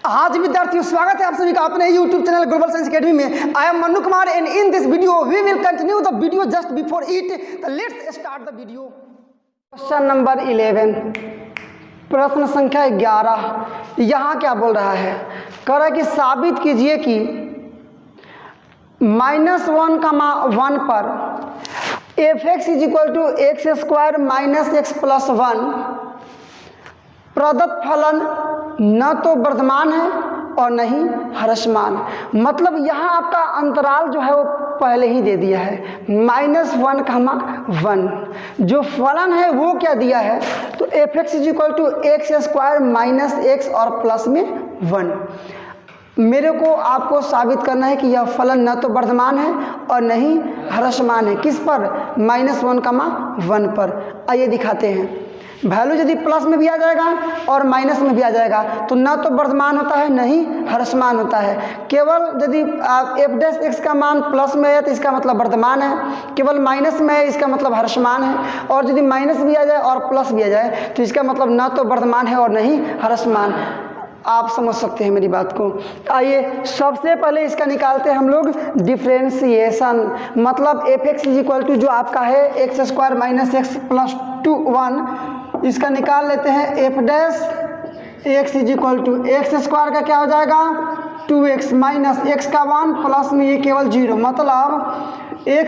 हाँ जी विद्यार्थियों, स्वागत है आप सभी का अपने YouTube channel global science academy में। I am Mannu Kumar and in this video we will continue the video just before it. Let's start the video. Question number 11, प्रश्न संख्या 11। यहाँ क्या बोल रहा है? कह रहा है कि साबित कीजिए कि -1, पर f(x = x² - x + 1) प्रदत्त फलन न तो वर्धमान है और न ही ह्रासमान। मतलब यहाँ आपका अंतराल जो है वो पहले ही दे दिया है, -1, जो फलन है वो क्या दिया है? तो f(x = x² - x और प्लस में 1। मेरे को आपको साबित करना है कि यह फलन न तो वर्धमान है और न ही ह्रासमान है। किस पर? -1, पर। आइए दिखाते हैं। वैल्यू यदि प्लस में भी आ जाएगा और माइनस में भी आ जाएगा तो न तो वर्धमान होता है न ही ह्रासमान होता है। केवल यदि f' का मान प्लस में है तो इसका मतलब वर्धमान है, केवल माइनस में है इसका मतलब ह्रासमान है, और यदि माइनस भी आ जाए और प्लस भी आ जाए तो इसका मतलब न तो वर्धमान है और न ही ह्रासमान। आप समझ सकते हैं मेरी बात को। आइए सबसे पहले इसका निकालते हैं हम लोग डिफ्रेंसिएशन। मतलब f(x = जो आपका है x² - x + 1, इसका निकाल लेते हैं। f' x = का क्या हो जाएगा? 2x - x का 1 प्लस में ये केवल 0, मतलब x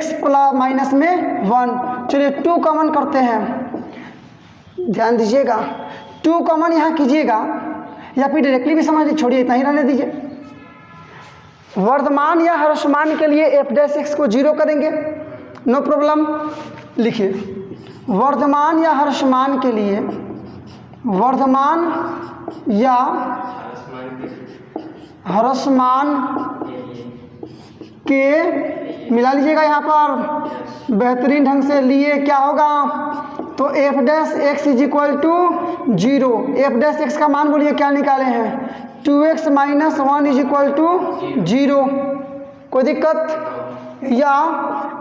माइनस में 1। चलिए 2 कॉमन करते हैं, ध्यान दीजिएगा। 2 कॉमन यहाँ कीजिएगा या फिर डायरेक्टली भी समझ लीजिए, छोड़िए इतना ही रहने दीजिए। वर्धमान या ह्रासमान के लिए f' को 0 करेंगे, नो प्रॉब्लम। लिखिए वर्धमान या ह्रासमान के लिए, वर्धमान या ह्रासमान के मिला लीजिएगा यहाँ पर बेहतरीन ढंग से। लिए क्या होगा? तो f' = 0। f' का मान बोलिए क्या निकाले हैं? 2x - 1 = 0। कोई दिक्कत? या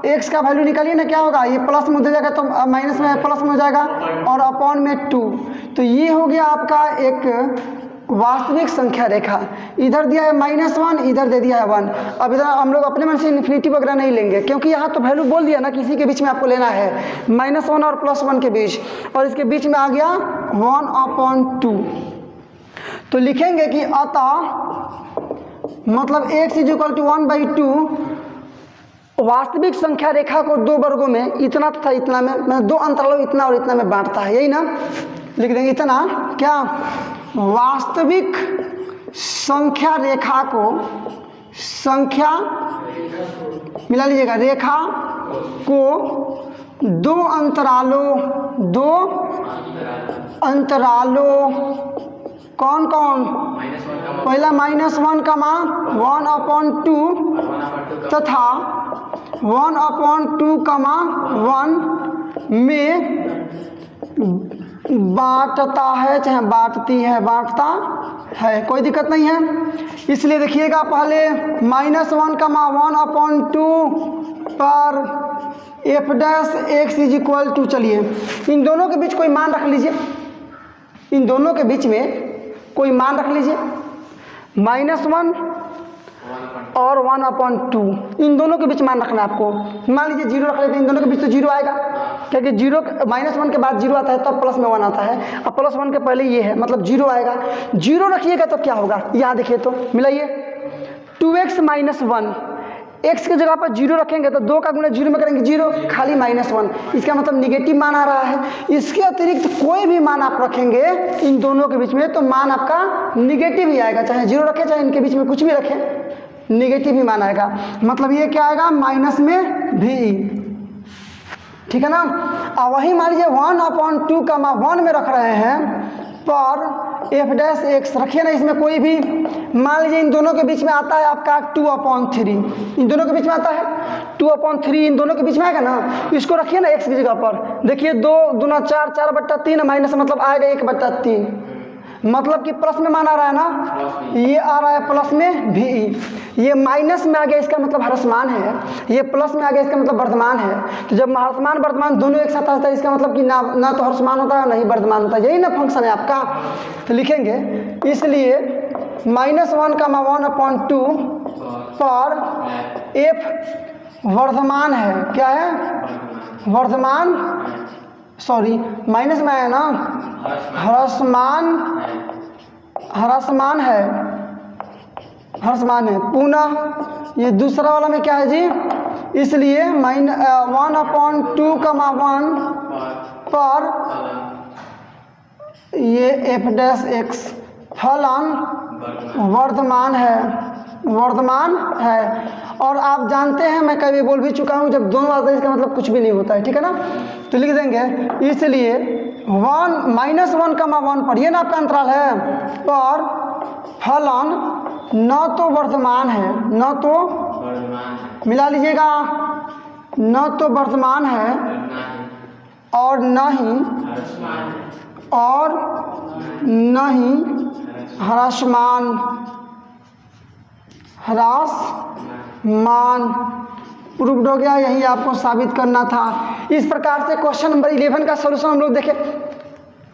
x का वैल्यू निकालिए ना, क्या होगा? ये प्लस में हो जाएगा तो माइनस में प्लस में हो जाएगा और अपॉन में 2। तो ये हो गया आपका एक वास्तविक संख्या रेखा। इधर दिया है -1, इधर दे दिया है 1। अब इधर हम लोग अपने मन से इन्फिनिटी वगैरह नहीं लेंगे, क्योंकि यहाँ तो वैल्यू बोल दिया ना किसी के बीच में आपको लेना है, -1 और +1 के बीच, और इसके बीच में आ गया 1/2। तो लिखेंगे कि अतः मतलब x = 1/2 वास्तविक संख्या रेखा को 2 वर्गों में, इतना तथा इतना में, मतलब 2 अंतरालों इतना और इतना में बांटता है, यही ना? लिख देंगे इतना क्या? वास्तविक संख्या रेखा को, संख्या मिला लीजिएगा, रेखा को 2 अंतरालों कौन कौन? पहला -1, 1/2 तथा 1/2, 1 में बांटता है, चाहे बांटती है, बांटता है, कोई दिक्कत नहीं है। इसलिए देखिएगा पहले -1, 1/2 पर f' = चलिए इन दोनों के बीच कोई मान रख लीजिए, इन दोनों के बीच में कोई मान रख लीजिए, -1 और 1/2, इन दोनों के बीच मान रखना है आपको। मान लीजिए 0 रख लेते हैं, इन दोनों के बीच तो 0 आएगा, क्योंकि -1 के बाद 0 आता है तब प्लस में 1 आता है, अब +1 के पहले ये है, मतलब 0 आएगा। 0 रखिएगा तो क्या होगा? यहाँ देखिए तो मिलाइए, 2x - 1, x की जगह पर 0 रखेंगे तो 2 का गुणा 0 में करेंगे 0, खाली -1, इसका मतलब निगेटिव मान आ रहा है। इसके अतिरिक्त कोई भी मान आप रखेंगे इन दोनों के बीच में तो मान आपका निगेटिव ही आएगा, चाहे 0 रखें चाहे इनके बीच में कुछ भी रखें, निगेटिव ही मान आएगा। मतलब ये क्या आएगा? माइनस में भी, ठीक है ना? अब वही मान लीजिए 1/2 का 1 में रख रहे हैं पर f' रखिए ना, इसमें कोई भी मान लीजिए इन दोनों के बीच में आता है आपका 2/3, इन दोनों के बीच में आता है 2/3, इन दोनों के बीच में आएगा ना, इसको रखिए ना x की जगह पर। देखिए 2 दूना 4, 4/3, माइनस मतलब आएगा 1/3, मतलब कि प्लस में मान आ रहा है ना, ये आ रहा है प्लस में भी, ये माइनस में आ गया इसका मतलब ह्रासमान है, ये प्लस में आ गया इसका मतलब वर्धमान है। तो जब ह्रासमान वर्धमान दोनों एक साथ आता है इसका मतलब कि ना तो ह्रासमान होता है ना ही वर्धमान होता है, यही ना फंक्शन है आपका। तो लिखेंगे इसलिए -1, 1/2 पर f वर्धमान है, क्या है वर्धमान, सॉरी माइनस में है ना, ह्रासमान है। पुनः ये दूसरा वाला में क्या है जी, इसलिए 1/2, 1 पर ये f' फलन वर्धमान है। और आप जानते हैं, मैं कभी बोल भी चुका हूँ, जब दोनों आता है इसका मतलब कुछ भी नहीं होता है, ठीक है ना। तो लिख देंगे इसलिए 1 पर, ये ना आपका अंतराल है, पर फलन न तो वर्धमान है, न तो मिला लीजिएगा, न तो वर्धमान है और न ही ह्रासमान प्रूव्ड हो गया। यही आपको साबित करना था। इस प्रकार से क्वेश्चन नंबर 11 का सलूशन हम लोग देखें।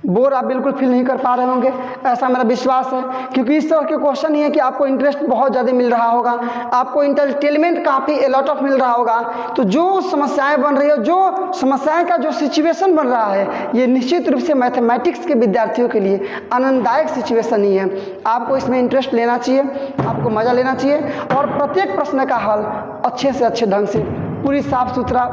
बोर आप बिल्कुल फील नहीं कर पा रहे होंगे, ऐसा मेरा विश्वास है, क्योंकि इस तरह के क्वेश्चन ही है कि आपको इंटरेस्ट बहुत ज़्यादा मिल रहा होगा, आपको इंटरटेनमेंट काफ़ी अलॉट ऑफ मिल रहा होगा। तो जो समस्याएं बन रही है, जो समस्याएं का जो सिचुएशन बन रहा है, ये निश्चित रूप से मैथमेटिक्स के विद्यार्थियों के लिए आनंददायक सिचुएशन ही है। आपको इसमें इंटरेस्ट लेना चाहिए, आपको मज़ा लेना चाहिए और प्रत्येक प्रश्न का हल अच्छे से अच्छे ढंग से पूरी साफ सुथरा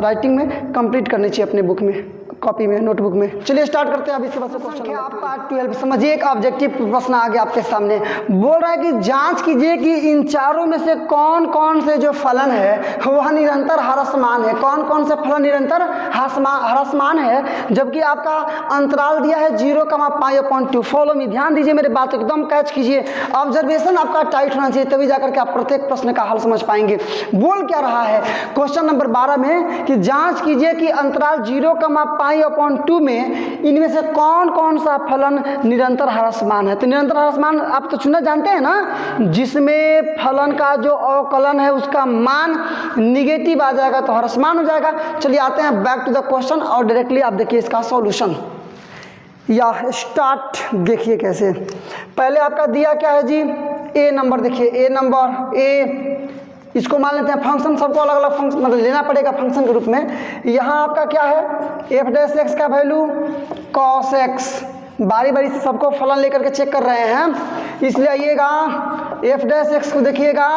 राइटिंग में कंप्लीट करनी चाहिए अपने बुक में, कॉपी में, नोटबुक में। चलिए स्टार्ट करते हैं। अब इसके बाद से क्वेश्चन आप पार्ट 12 समझिए। एक ऑब्जेक्टिव प्रश्न आ गया आपके सामने, बोल रहा है कि जांच कीजिए कि इन चारों में से कौन कौन से जो फलन है वह निरंतर ह्रासमान है। कौन कौन से फलन निरंतर ह्रासमान है, जबकि आपका अंतराल दिया है 0,π/2। फॉलो मी, ध्यान दीजिए, मेरे बात एकदम कैच कीजिए। ऑब्जर्वेशन आपका टाइट होना चाहिए, तभी जाकर के आप प्रत्येक प्रश्न का हल समझ पाएंगे। बोल क्या रहा है क्वेश्चन नंबर 12 में कि जांच कीजिए कि अंतराल 0,π/2 में इनमें से कौन कौन सा फलन निरंतर ह्रासमान है। तो निरंतर ह्रासमान आप तो चुना जानते हैं ना, जिसमें फलन का जो अवकलन है उसका मान निगेटिव आ जाएगा तो ह्रासमान हो जाएगा। चलिए आते हैं बैक टू द क्वेश्चन और डायरेक्टली आप देखिए इसका सॉल्यूशन या स्टार्ट। देखिए कैसे, पहले आपका दिया क्या है जी, ए नंबर। देखिए ए नंबर, ए इसको मान लेते हैं फंक्शन, सबको अलग अलग फंक्शन मतलब लेना पड़ेगा फंक्शन के रूप में। यहाँ आपका क्या है, f' का वैल्यू cos x। बारी बारी से सबको फलन लेकर के चेक कर रहे हैं, इसलिए आइएगा f' को देखिएगा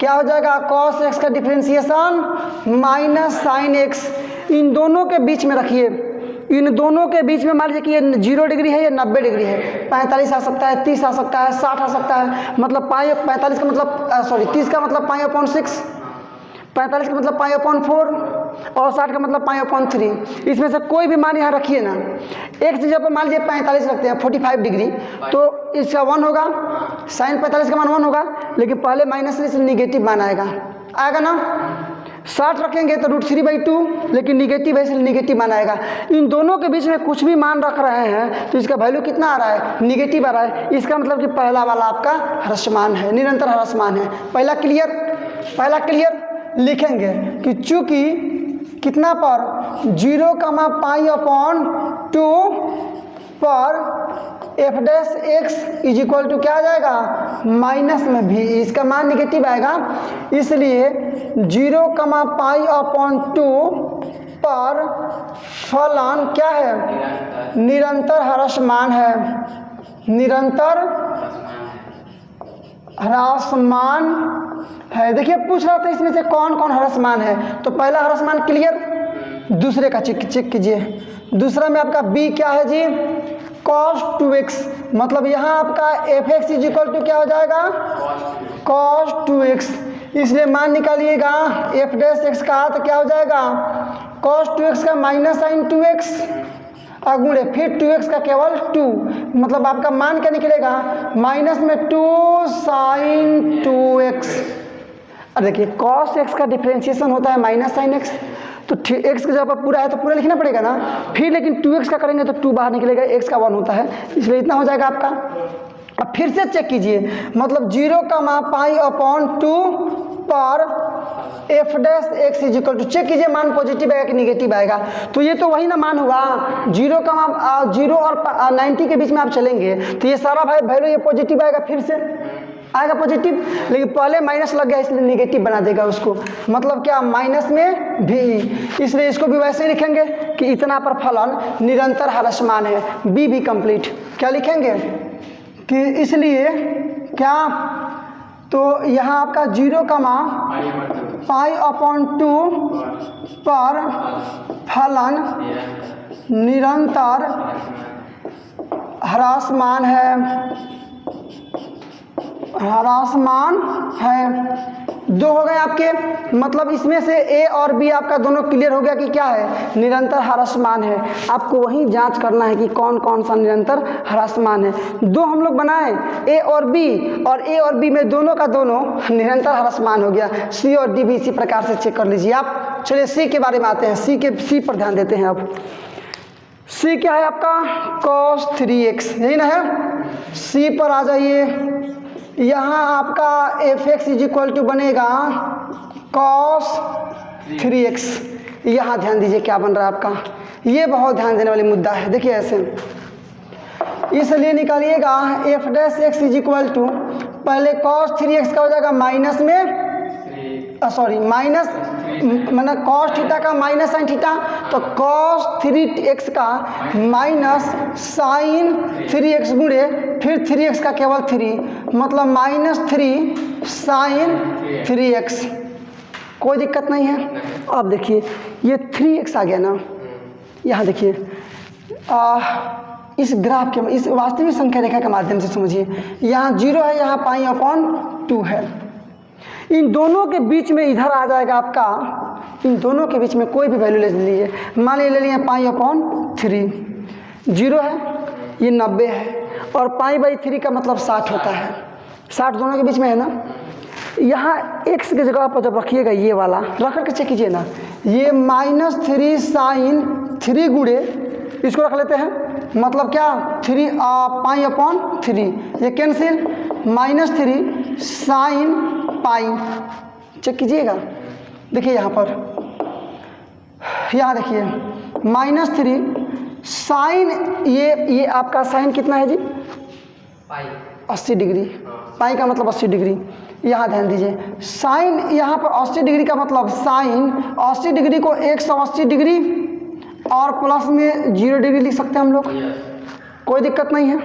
क्या हो जाएगा, cos x का डिफ्रेंसिएशन -sin x। इन दोनों के बीच में रखिए, इन दोनों के बीच में मान लीजिए कि ये 0 डिग्री है, ये 90 डिग्री है। 45 आ सकता है, 30 आ सकता है, 60 आ सकता है। मतलब 45 का मतलब 30 का मतलब π/6, 45 का मतलब π/4 और 60 का मतलब π/3। इसमें से कोई भी मान यहाँ रखिए ना। एक चीज़ पर मान लीजिए 45 रखते हैं, 45 डिग्री, तो इसका 1 होगा, साइन 45 का मान 1 होगा, लेकिन पहले माइनस से निगेटिव मान आएगा ना। 60 रखेंगे तो √3/2, लेकिन निगेटिव है इसलिए निगेटिव मान आएगा। इन दोनों के बीच में कुछ भी मान रख रहे हैं तो इसका वैल्यू कितना आ रहा है, निगेटिव आ रहा है। इसका मतलब कि पहला वाला आपका ह्रासमान है, निरंतर ह्रासमान है। पहला क्लियर लिखेंगे कि चूंकि कितना पर 0,π/2 पर f' इज इक्वल टू क्या आ जाएगा, माइनस में भी इसका मान निगेटिव आएगा, इसलिए 0,π/2 पर फलन क्या है, निरंतर ह्रासमान है, निरंतर ह्रासमान है। देखिए पूछ रहा था इसमें से कौन कौन ह्रासमान है, तो पहला ह्रासमान क्लियर, दूसरे का चेक कीजिए। दूसरा में आपका बी क्या है जी, cos 2x। मतलब यहाँ आपका f(x) इज इक्वल टू क्या हो जाएगा, cos 2x। इसलिए मान निकालिएगा f' का तो क्या हो जाएगा, cos 2x का -sin 2x अगुणे फिर 2x का केवल 2, मतलब आपका मान क्या निकलेगा, माइनस में 2 sin 2x। अब देखिए cos x का डिफ्रेंशिएशन होता है -sin x, तो x की जगह पर पूरा है तो पूरा लिखना पड़ेगा ना। फिर लेकिन 2x का करेंगे तो 2 बाहर निकलेगा, x का 1 होता है, इसलिए इतना हो जाएगा आपका। अब फिर से चेक कीजिए, मतलब 0,π/2 पर f dash x is equal to, check कीजिए मान पॉजिटिव आएगा कि निगेटिव आएगा। तो ये तो वही ना मान होगा, 0 और 90 के बीच में आप चलेंगे तो ये सारा वैल्यू ये पॉजिटिव आएगा, फिर से आएगा पॉजिटिव, लेकिन पहले माइनस लग गया इसलिए निगेटिव बना देगा उसको, मतलब क्या माइनस में भी, इसलिए इसको भी वैसे ही लिखेंगे कि इतना पर फलन निरंतर ह्रासमान है, बी भी कंप्लीट। क्या लिखेंगे कि इसलिए क्या, तो यहाँ आपका 0, π/2 पर फलन निरंतर ह्रासमान है। दो हो गए आपके, मतलब इसमें से ए और बी आपका दोनों क्लियर हो गया कि क्या है, निरंतर ह्रासमान है। आपको वही जांच करना है कि कौन कौन सा निरंतर ह्रासमान है। दो हम लोग बनाए ए और बी, और ए और बी में दोनों का दोनों निरंतर ह्रासमान हो गया। सी और डी भी इसी प्रकार से चेक कर लीजिए आप। चलिए सी के बारे में आते हैं, सी पर ध्यान देते हैं। अब सी क्या है आपका, cos 3x, यही ना है। सी पर आ जाइए, यहाँ आपका f x is equal to बनेगा cos 3x। यहाँ ध्यान दीजिए क्या बन रहा है आपका, ये बहुत ध्यान देने वाली मुद्दा है। देखिए ऐसे, इसलिए निकालिएगा f dash x is equal to, पहले cos 3x का हो जाएगा माइनस में, सॉरी माइनस मतलब cos थीटा का माइनस साइन थीटा, तो cos 3x का माइनस साइन 3x गुणे फिर 3x का केवल 3, मतलब -3 साइन 3x। कोई दिक्कत नहीं है। अब देखिए ये 3x आ गया ना, यहाँ देखिए इस ग्राफ के, इस वास्तविक संख्या रेखा के माध्यम से समझिए, यहाँ 0 है, यहाँ π/2 है। इन दोनों के बीच में इधर आ जाएगा आपका, इन दोनों के बीच में कोई भी वैल्यू ले लीजिए, मान ले लिए π/3, 0 है, ये 90 है, और π/3 का मतलब 60 होता है, 60 दोनों के बीच में है ना। यहाँ x की जगह पर जब रखिएगा ये वाला रख करके चेक कीजिए ना, ये -3 साइन 3 गुणे, इसको रख लेते हैं, मतलब क्या 3 π/3, ये कैंसिल, -3 साइन पाई, चेक कीजिएगा। देखिए यहाँ पर, यहाँ देखिए -3 साइन, ये आपका साइन कितना है जी, 80 डिग्री, पाई का मतलब 80 डिग्री। यहाँ ध्यान दीजिए, साइन यहाँ पर 80 डिग्री का मतलब साइन 80 डिग्री को 180 डिग्री और प्लस में 0 डिग्री लिख सकते हैं हम लोग, कोई दिक्कत नहीं है,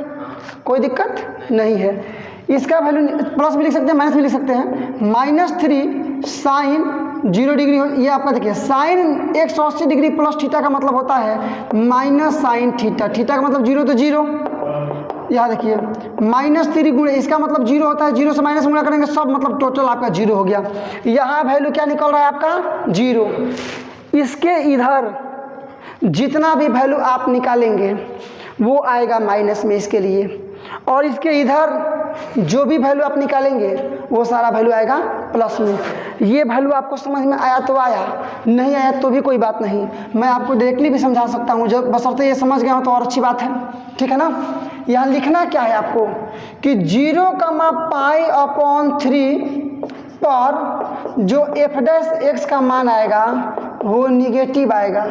कोई दिक्कत नहीं है। इसका वैल्यू प्लस भी लिख सकते हैं, माइनस भी लिख सकते हैं। -3 साइन 0 डिग्री, ये आपका देखिए साइन 180 डिग्री प्लस थीटा का मतलब होता है माइनस साइन थीटा, थीटा का मतलब 0 तो 0। यहाँ देखिए -3 गुणे, इसका मतलब 0 होता है, 0 से माइनस गुणा करेंगे सब, मतलब टोटल आपका 0 हो गया। यहाँ वैल्यू क्या निकल रहा है आपका 0। इसके इधर जितना भी वैल्यू आप निकालेंगे वो आएगा माइनस में इसके लिए, और इसके इधर जो भी वैल्यू आप निकालेंगे वो सारा वैल्यू आएगा प्लस में। ये वैल्यू आपको समझ में आया तो आया, नहीं आया तो भी कोई बात नहीं, मैं आपको डायरेक्टली भी समझा सकता हूँ, जब बशर्ते ये समझ गया हो तो और अच्छी बात है, ठीक है ना। यहाँ लिखना क्या है आपको कि 0,π/3 पर जो f डैश x का मान आएगा वो निगेटिव आएगा,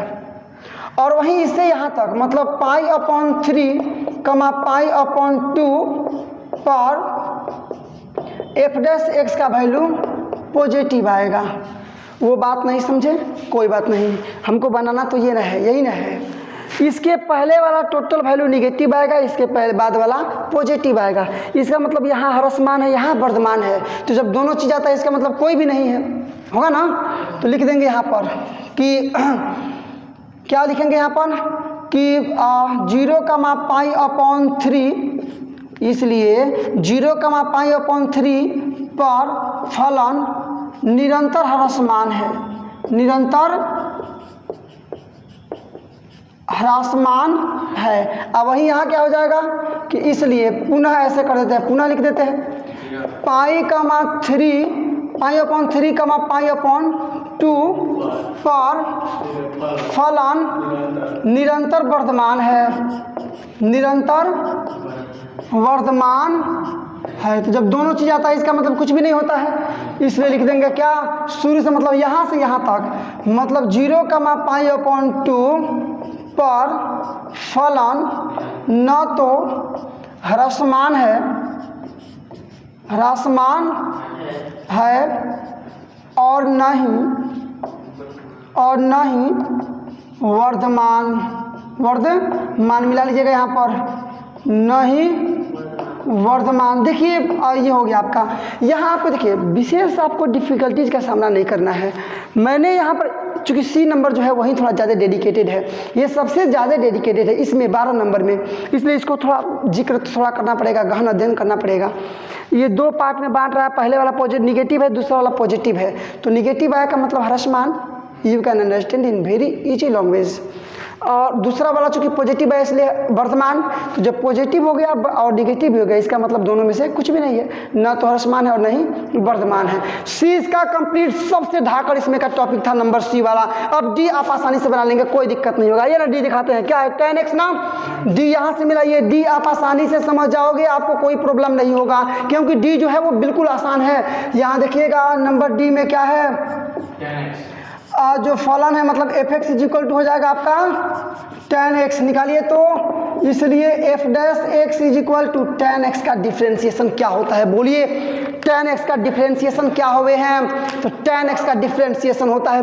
और वहीं इससे यहाँ तक मतलब π/3, π/2 पर f डैश x का वैल्यू पॉजिटिव आएगा। वो बात नहीं समझे, कोई बात नहीं, हमको बनाना तो ये ना है, यही ना है। इसके पहले वाला टोटल वैल्यू निगेटिव आएगा, इसके पहले बाद वाला पॉजिटिव आएगा। इसका मतलब यहाँ ह्रासमान है, यहाँ वर्धमान है, तो जब दोनों चीज़ आता है इसका मतलब कोई भी नहीं है, होगा ना। तो लिख देंगे यहाँ पर कि क्या लिखेंगे यहाँ पर कि 0,π/3, इसलिए 0,π/3 पर फलन निरंतर ह्रासमान है, निरंतर ह्रासमान है। अब वही यहाँ क्या हो जाएगा कि इसलिए पुनः ऐसे कर देते हैं, पुनः लिख देते हैं π/3 π/2 पर फलन निरंतर वर्धमान है, निरंतर वर्धमान है। तो जब दोनों चीज़ आता है इसका मतलब कुछ भी नहीं होता है, इसलिए लिख देंगे क्या, शुरू से मतलब यहाँ से यहाँ तक, मतलब 0,π/2 पर फलन न तो ह्रासमान है और न ही वर्धमान मिला लीजिएगा यहाँ पर, न ही वर्धमान। देखिए ये हो गया आपका। यहाँ आपको देखिए विशेष आपको डिफ़िकल्टीज का सामना नहीं करना है। मैंने यहाँ पर चूँकि सी नंबर जो है वही थोड़ा ज़्यादा डेडिकेटेड है, ये सबसे ज़्यादा डेडिकेटेड है इसमें 12 नंबर में, इसलिए इसको थोड़ा जिक्र थोड़ा करना पड़ेगा, गहन अध्ययन करना पड़ेगा। ये 2 पार्ट में बांट रहा है, पहले वाला निगेटिव है, दूसरा वाला पॉजिटिव है। तो निगेटिव आया का मतलब ह्रासमान, you can understand in very easy language. और दूसरा वाला चूँकि पॉजिटिव है इसलिए वर्तमान, तो जब पॉजिटिव हो गया और निगेटिव भी हो गया, इसका मतलब दोनों में से कुछ भी नहीं है, न तो ह्रासमान है और न ही वर्तमान है। सी इसका कंप्लीट सबसे ढाकर इसमें का टॉपिक था नंबर सी वाला। अब डी आप आसानी से बना लेंगे, कोई दिक्कत नहीं होगा। ये ना डी दिखाते हैं, क्या है, tan x ना, डी यहाँ से मिला, ये डी आप आसानी से समझ जाओगे, आपको कोई प्रॉब्लम नहीं होगा, क्योंकि डी जो है वो बिल्कुल आसान है। यहाँ देखिएगा नंबर डी में क्या है, जो फलन है मतलब f(x) = हो जाएगा आपका tan x, निकालिए तो, इसलिए f'(x) = tan x का डिफ्रेंसिएशन क्या होता है, बोलिए tan x का डिफ्रेंसिएशन क्या हुए हैं, तो tan x का डिफ्रेंसिएशन होता है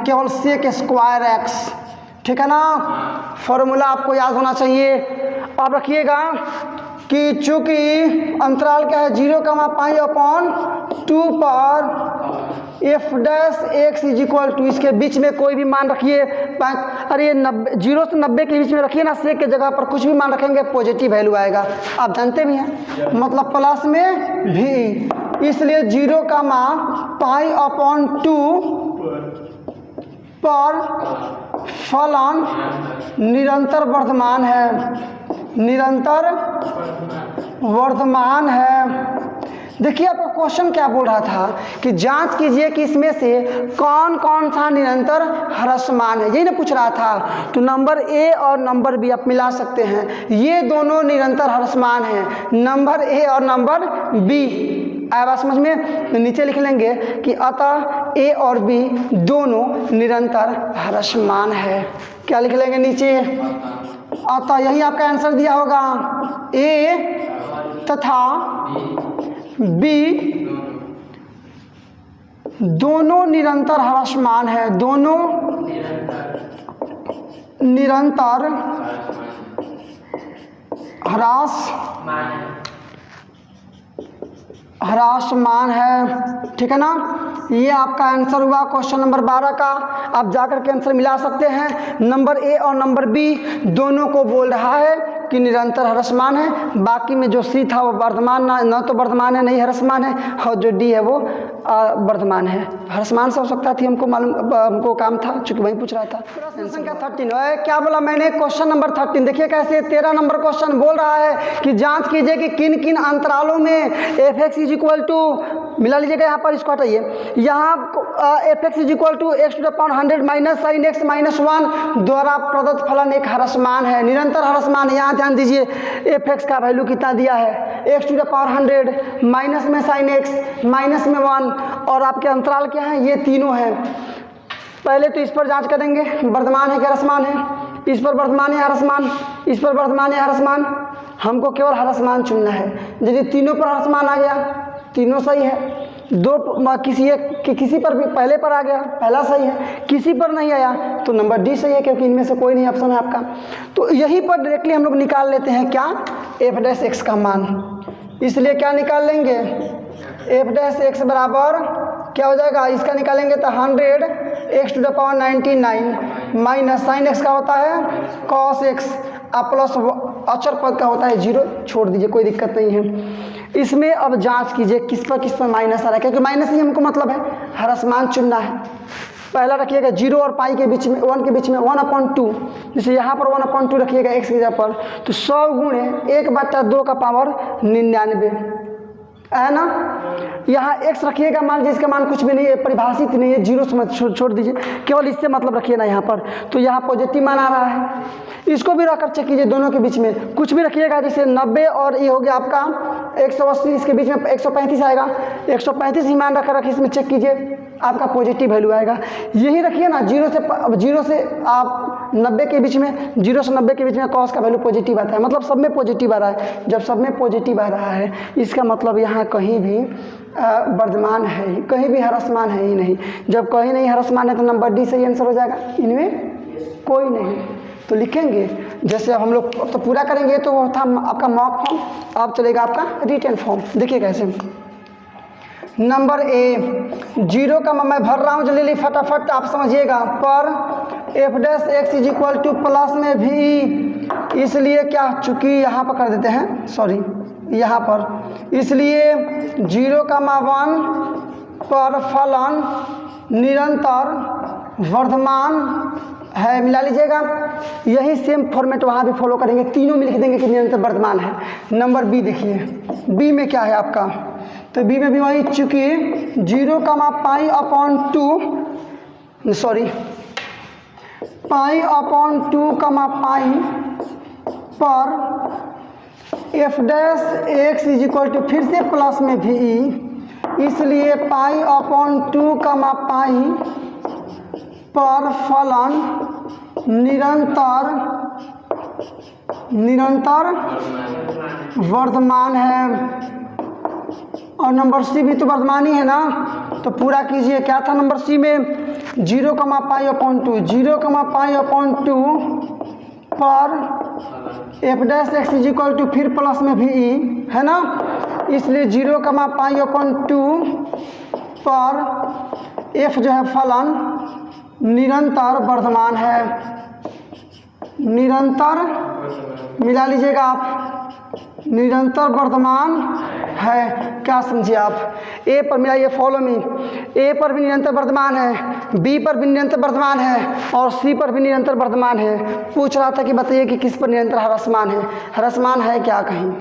केवल sec² x, ठीक है ना। फॉर्मूला आपको याद होना चाहिए। अब रखिएगा कि चूँकि अंतराल क्या है 0,π/2 पर f'(x) = इसके बीच में कोई भी मान रखिए, अरे 0 से 90 के बीच में रखिए ना, सेक के जगह पर कुछ भी मान रखेंगे पॉजिटिव वैल्यू आएगा, आप जानते भी हैं, मतलब प्लस में भी, इसलिए 0,π/2 पर फलन निरंतर वर्धमान है। देखिए आपका क्वेश्चन क्या बोल रहा था कि जांच कीजिए कि इसमें से कौन कौन सा निरंतर ह्रासमान है, यही ना पूछ रहा था। तो नंबर ए और नंबर बी आप मिला सकते हैं, ये दोनों निरंतर ह्रासमान हैं, नंबर ए और नंबर बी। आया बात समझ में, तो नीचे लिख लेंगे कि अतः ए और बी दोनों निरंतर ह्रासमान है। क्या लिख लेंगे नीचे, अतः यही आपका आंसर दिया होगा, ए तथा बी दोनों निरंतर ह्रासमान है, दोनों निरंतर ह्रासमान है, ठीक है ना। ये आपका आंसर हुआ क्वेश्चन नंबर 12 का। आप जाकर के आंसर मिला सकते हैं। नंबर ए और नंबर बी दोनों को बोल रहा है कि निरंतर ह्रासमान है, बाकी में जो सी था वो वर्धमान न तो वर्धमान है नहीं ह्रासमान है, और जो डी है वो वर्धमान है। ह्रासमान से हो सकता थी, हमको मालूम, हमको काम था चूंकि वही पूछ रहा था। प्रश्न संख्या 13 क्या बोला मैंने, क्वेश्चन नंबर 13 देखिए कैसे, 13 नंबर क्वेश्चन बोल रहा है कि जांच कीजिए कि किन किन अंतरालों में f(x) = मिला लीजिएगा, यहाँ पर इसको हटाइए, यहाँ f(x) = x⁻100 - sin x - 1 द्वारा प्रदत्त फलन एक ह्रासमान है, निरंतर ह्रासमान है। यहाँ ध्यान दीजिए f(x) का वैल्यू कितना दिया है, x⁻100 माइनस में sin x माइनस में 1, और आपके अंतराल क्या है, ये तीनों हैं। पहले तो इस पर जांच करेंगे वर्धमान है कि ह्रासमान है, इस पर वर्धमान है ह्रासमान, इस पर वर्धमान है ह्रासमान, हमको केवल ह्रासमान चुनना है। यदि तीनों पर ह्रासमान आ गया तीनों सही है, किसी पर भी पहले पर आ गया पहला सही है, किसी पर नहीं आया तो नंबर डी सही है, क्योंकि इनमें से कोई नहीं ऑप्शन है आपका। तो यहीं पर डायरेक्टली हम लोग निकाल लेते हैं क्या, f'(x) का मान। इसलिए क्या निकाल लेंगे, f'(x) बराबर क्या हो जाएगा, इसका निकालेंगे तो 100x⁻99 माइनस sin x का होता है cos x, प्लस अचर पद का होता है 0, छोड़ दीजिए कोई दिक्कत नहीं है। इसमें अब जांच कीजिए किस पर माइनस आ रहा है, क्योंकि माइनस ही हमको मतलब है, ह्रासमान चुनना है। पहला रखिएगा 0 और पाई के बीच में 1 के बीच में 1/2, जैसे यहाँ पर 1/2 रखिएगा x की जगह पर, तो 100 × 1/2 का पावर 99, है ना। यहाँ x रखिएगा, मान लीजिए इसका मान कुछ भी नहीं है, परिभाषित नहीं है, जीरो से मत छोड़ दीजिए, केवल इससे मतलब रखिए ना यहाँ पर। तो यहाँ पॉजिटिव मान आ रहा है, इसको भी रखकर चेक कीजिए, दोनों के बीच में कुछ भी रखिएगा, जैसे 90 और ये हो गया आपका 180, इसके बीच में 135 आएगा, 135 ही मान रखिए, इसमें चेक कीजिए आपका पॉजिटिव वैल्यू आएगा। यही रखिए ना, जीरो से आप 90 के बीच में, 0 से 90 के बीच में कॉस का वैल्यू पॉजिटिव आता है, मतलब सब में पॉजिटिव आ रहा है। जब सब में पॉजिटिव आ रहा है इसका मतलब यहाँ कहीं भी वर्धमान है ही, कहीं भी ह्रासमान है ही नहीं। जब कहीं नहीं ह्रासमान है तो नंबर डी सही आंसर हो जाएगा, इनमें कोई नहीं। तो लिखेंगे, जैसे हम लोग तो पूरा करेंगे तो वो था आपका मॉक फॉर्म, अब चलेगा आपका रिटन फॉर्म। देखिए कैसे, नंबर ए, 0 का मैं भर रहा हूँ जल्दी फटाफट आप समझिएगा, पर f dash x is equal two plus में भी, इसलिए क्या, चूँकि यहाँ पर कर देते हैं, सॉरी यहाँ पर, इसलिए 0,1 पर फलन निरंतर वर्धमान है। मिला लीजिएगा, यही सेम फॉर्मेट वहाँ भी फॉलो करेंगे, तीनों में लिख देंगे कि निरंतर वर्धमान है। नंबर बी देखिए, बी में क्या है आपका, तो बी में भी वही, चूँकि 0,2 सॉरी π/2 पाई पर f dash x is equal to, फिर से प्लस में भी ई, इसलिए π/2 पाई पर फलन निरंतर वर्धमान है। और नंबर सी भी तो वर्धमान ही है ना, तो पूरा कीजिए। क्या था नंबर सी में, 0,π/2, 0,π/2 पर f dash x is equal to, फिर प्लस में भी ई है ना, इसलिए 0,π/2 पर एफ जो है फलन निरंतर वर्धमान है। निरंतर मिला लीजिएगा आप, निरंतर वर्धमान है। क्या समझिए आप, ए पर मिलाइए, फॉलो मी, ए पर भी निरंतर वर्धमान है, बी पर भी निरंतर वर्धमान है और सी पर भी निरंतर वर्धमान है। पूछ रहा था कि बताइए कि किस पर निरंतर ह्रासमान है। ह्रासमान है क्या कहीं,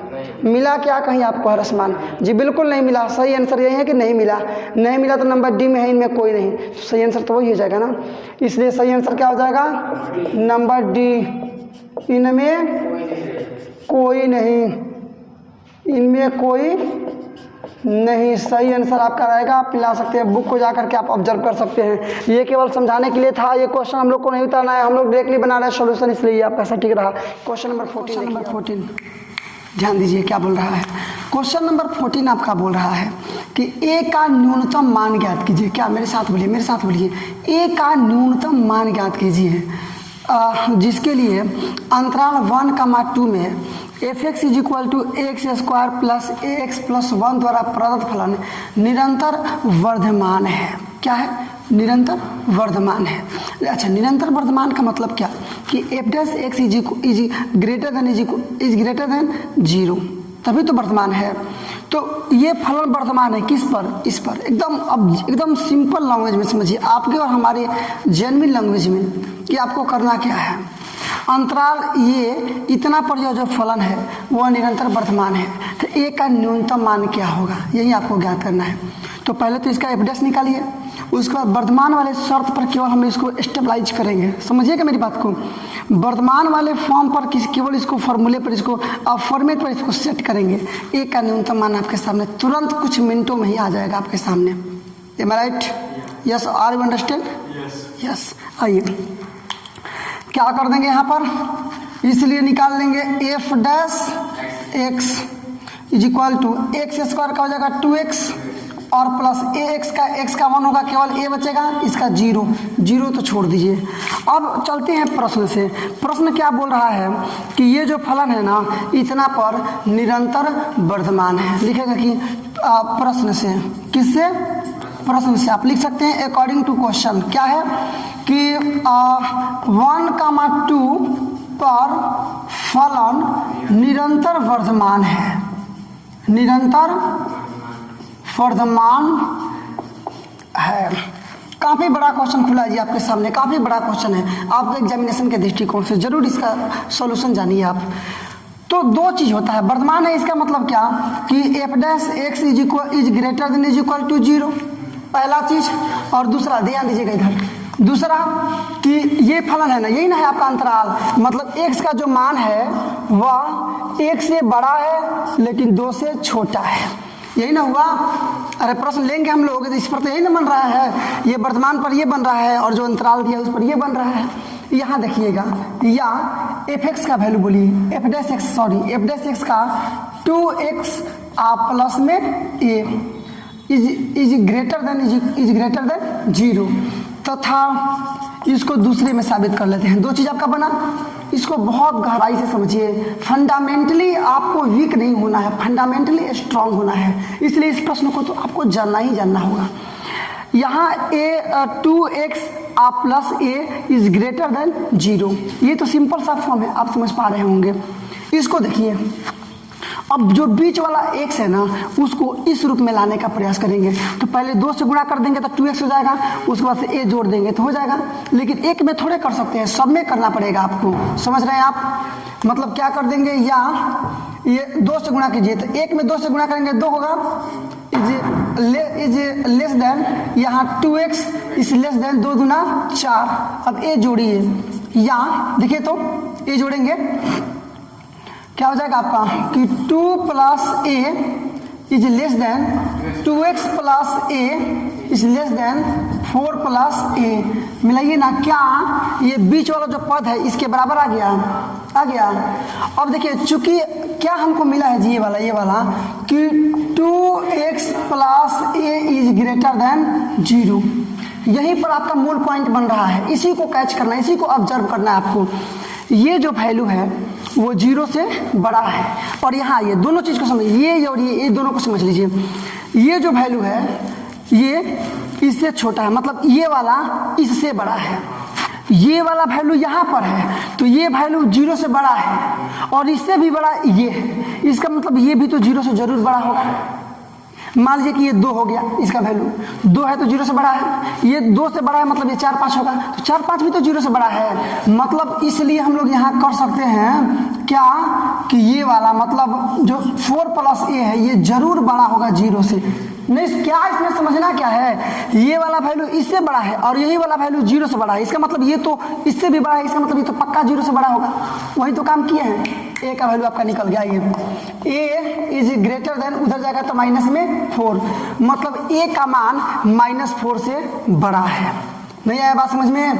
मिला क्या कहीं आपको ह्रासमान? जी बिल्कुल नहीं मिला। सही आंसर यही है कि नहीं मिला। नहीं मिला तो नंबर डी में है, इनमें कोई नहीं, सही आंसर तो वही हो जाएगा ना। इसलिए सही आंसर क्या हो जाएगा, नंबर डी, इनमें कोई नहीं, इनमें कोई नहीं। सही आंसर आपका रहेगा। आप मिला सकते हैं, बुक को जा करके आप ऑब्जर्व कर सकते हैं। ये केवल समझाने के लिए था, ये क्वेश्चन हम लोग को नहीं उतारना है, हम लोग डायरेक्टली बना रहे हैं सॉल्यूशन, इसलिए आपका ऐसा ठीक रहा। क्वेश्चन नंबर 14 ध्यान दीजिए क्या बोल रहा है। क्वेश्चन नंबर 14 आपका बोल रहा है कि ए का न्यूनतम मान ज्ञात कीजिए। क्या, मेरे साथ बोलिए, मेरे साथ बोलिए, ए का न्यूनतम मान ज्ञात कीजिए, जिसके लिए अंतराल 1,2 में f x is equal to x square plus a x plus 1 द्वारा प्रदत्त फलन निरंतर वर्धमान है। क्या है, निरंतर वर्धमान है। अच्छा, निरंतर वर्धमान का मतलब क्या कि f dash x is greater then 0, तभी तो वर्धमान है। तो ये फलन वर्धमान है किस पर, इस पर। एकदम सिंपल लैंग्वेज में समझिए, आपके और हमारे जेन्युइन लैंग्वेज में कि आपको करना क्या है। अंतराल ये इतना पर जो फलन है वह निरंतर वर्धमान है, तो ए का न्यूनतम मान क्या होगा, यही आपको ज्ञात करना है। तो पहले तो इसका एफ डैश निकालिए, उसके बाद वर्धमान वाले शर्त पर केवल हम इसको स्टेबलाइज करेंगे। समझिएगा मेरी बात को, वर्धमान वाले फॉर्म पर केवल इसको फॉर्मूले पर, इसको फॉर्मेट पर इसको सेट करेंगे। ए का न्यूनतम मान आपके सामने तुरंत कुछ मिनटों में ही आ जाएगा आपके सामने। Am I right? Yes, are you understand? Yes. आइए क्या कर देंगे यहाँ पर, इसलिए निकाल लेंगे f dash x is equal to x square का हो जाएगा 2x और प्लस ए एक्स का, एक्स का 1 होगा, केवल ए बचेगा, इसका 0 तो छोड़ दीजिए। अब चलते हैं प्रश्न से। प्रश्न क्या बोल रहा है कि ये जो फलन है ना, इतना पर निरंतर वर्धमान है। लिखेगा कि प्रश्न से, किससे, प्रश्न से आप लिख सकते हैं अकॉर्डिंग टू क्वेश्चन। क्या है कि 1,2 पर फलन निरंतर वर्धमान है, निरंतर वर्धमान है। काफ़ी बड़ा क्वेश्चन खुला है जी आपके सामने, काफ़ी बड़ा क्वेश्चन है। आपके एग्जामिनेशन के दृष्टिकोण से जरूर इसका सॉल्यूशन जानिए आप। तो दो चीज़ होता है, वर्तमान है इसका मतलब क्या कि f dash x is greater than is equal to 0, पहला चीज़। और दूसरा ध्यान दीजिएगा इधर, दूसरा कि ये फलन है ना, यही ना है आपका अंतराल, मतलब x का जो मान है वह 1 से बड़ा है लेकिन 2 से छोटा है, यही ना हुआ। अरे प्रश्न लेंगे हम लोग, इस पर तो यही ना बन रहा है, ये वर्तमान पर ये बन रहा है और जो अंतराल दिया उस पर ये बन रहा है। यहाँ देखिएगा, या एफ एक्स का वैल्यू बोलिए, एफ डैश एक्स का 2x प्लस में a इज ग्रेटर देन 0 तथा इसको दूसरे में साबित कर लेते हैं। दो चीज़ आपका बना, इसको बहुत गहराई से समझिए। फंडामेंटली आपको वीक नहीं होना है, फंडामेंटली स्ट्रांग होना है, इसलिए इस प्रश्न को तो आपको जानना ही जानना होगा। यहाँ a 2x plus a is greater then 0, ये तो सिंपल सा फॉर्म है, आप समझ पा रहे होंगे। इसको देखिए, अब जो बीच वाला x है ना उसको इस रूप में लाने का प्रयास करेंगे। तो पहले 2 से गुणा कर देंगे तो 2x हो जाएगा, उसके बाद से a जोड़ देंगे तो हो जाएगा। लेकिन एक में थोड़े कर सकते हैं, सब में करना पड़ेगा आपको, समझ रहे हैं आप। मतलब क्या कर देंगे, या ये 2 से गुणा कीजिए, तो एक में 2 से गुणा करेंगे 2 होगा, इज लेस देन, यहाँ 2x इज लेस देन 2 गुना 4। अब a जोड़िए, या देखिए तो a जोड़ेंगे क्या हो जाएगा आपका कि 2 plus a is less than 2x plus a is less than 4 plus a। मिलाइए ना, क्या ये बीच वाला जो पद है इसके बराबर आ गया। अब देखिए, चूंकि क्या हमको मिला है जी, ये वाला कि 2x plus a is greater then 0, यहीं पर आपका मूल पॉइंट बन रहा है। इसी को कैच करना है, इसी को ऑब्जर्व करना है आपको। ये जो वैल्यू है वो 0 से बड़ा है, और यहाँ ये दोनों चीज़ को समझ, ये और ये दोनों को समझ लीजिए। ये जो वैल्यू है ये इससे छोटा है, मतलब ये वाला इससे बड़ा है, ये वाला वैल्यू यहाँ पर है तो ये वैल्यू 0 से बड़ा है, और इससे भी बड़ा ये है, इसका मतलब ये भी तो 0 से जरूर बड़ा होगा। मान लीजिए कि ये 2 हो गया, इसका वैल्यू 2 है तो 0 से बड़ा है, ये 2 से बड़ा है मतलब ये 4 5 होगा, तो 4 5 भी तो 0 से बड़ा है। मतलब इसलिए हम लोग यहाँ कर सकते हैं क्या कि ये वाला मतलब जो 4 प्लस a है ये जरूर बड़ा होगा 0 से। नहीं, क्या इसमें समझना क्या है, ये वाला वैल्यू इससे बड़ा है और यही वाला वैल्यू 0 से बड़ा है, इसका मतलब ये तो इससे भी बड़ा है, इसका मतलब ये तो पक्का 0 से बड़ा होगा। वही तो काम किए हैं। a का वैल्यू आपका निकल गया, ये a इज ग्रेटर देन, उधर जाएगा तो माइनस में 4, मतलब a का मान -4 से बड़ा है। नहीं आया बात समझ में,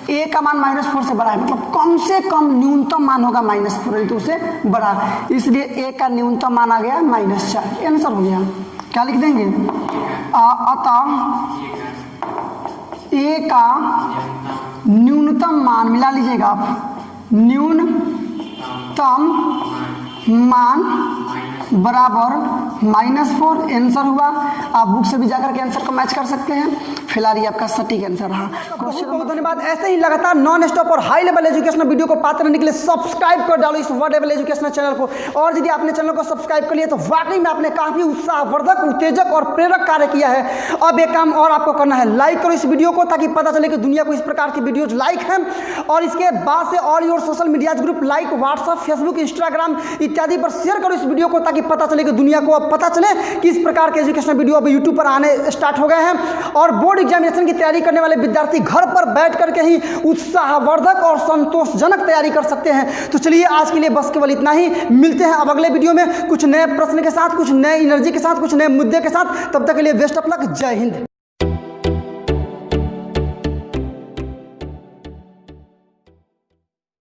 a का मान -4 से बड़ा है, मतलब कम से कम न्यूनतम मान होगा -4 तो उससे बड़ा, इसलिए a का न्यूनतम मान आ गया -4। आंसर हो गया। क्या लिख देंगे, अतः a का न्यूनतम मान, मिला लीजिएगा आप, न्यूनतम मान बराबर -4। आंसर हुआ। आप बुक से भी जाकर के आंसर को मैच कर सकते हैं, फिलहाल ये आपका सटीक आंसर रहा। बहुत बहुत धन्यवाद। ऐसे ही लगातार नॉन स्टॉप और हाई लेवल एजुकेशनल वीडियो को पाते रहने के लिए सब्सक्राइब कर डालो इस वर्ड लेवल एजुकेशनल चैनल को। और यदि आपने चैनल को सब्सक्राइब कर लिया तो वाकई में आपने काफी उत्साहवर्धक, उत्तेजक और प्रेरक कार्य किया है। अब एक काम और आपको करना है, लाइक करो इस वीडियो को ताकि पता चले कि दुनिया को इस प्रकार की वीडियोज लाइक हैं। और इसके बाद से all your social media group like WhatsApp, Facebook, Instagram इत्यादि पर शेयर करो इस वीडियो को ताकि पता चले कि दुनिया को अब पता चले कि इस प्रकार के एजुकेशनल वीडियो अब यूट्यूब पर आने स्टार्ट हो गए हैं। और बोर्ड एग्जामिनेशन की तैयारी करने वाले विद्यार्थी घर पर बैठ करके ही उत्साहवर्धक और संतोषजनक तैयारी कर सकते हैं। तो चलिए आज के लिए बस केवल इतना ही, मिलते हैं अब अगले वीडियो में कुछ नए प्रश्न के साथ, कुछ नए एनर्जी के साथ, कुछ नए मुद्दे के साथ। तब तक के लिए बेस्ट ऑफ लक, जय हिंद।